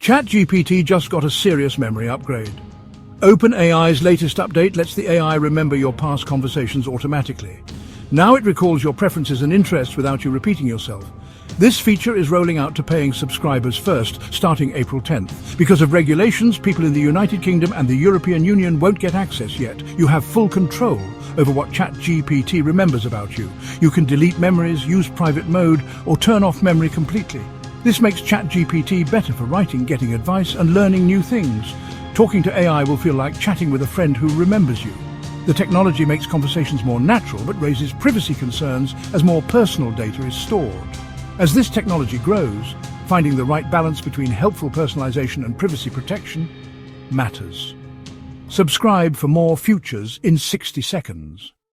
ChatGPT just got a serious memory upgrade. OpenAI's latest update lets the AI remember your past conversations automatically. Now it recalls your preferences and interests without you repeating yourself. This feature is rolling out to paying subscribers first, starting April 10th. Because of regulations, people in the United Kingdom and the European Union won't get access yet. You have full control over what ChatGPT remembers about you. You can delete memories, use private mode, or turn off memory completely. This makes ChatGPT better for writing, getting advice, and learning new things. Talking to AI will feel like chatting with a friend who remembers you. The technology makes conversations more natural but raises privacy concerns as more personal data is stored. As this technology grows, finding the right balance between helpful personalization and privacy protection matters. Subscribe for more futures in 60 seconds.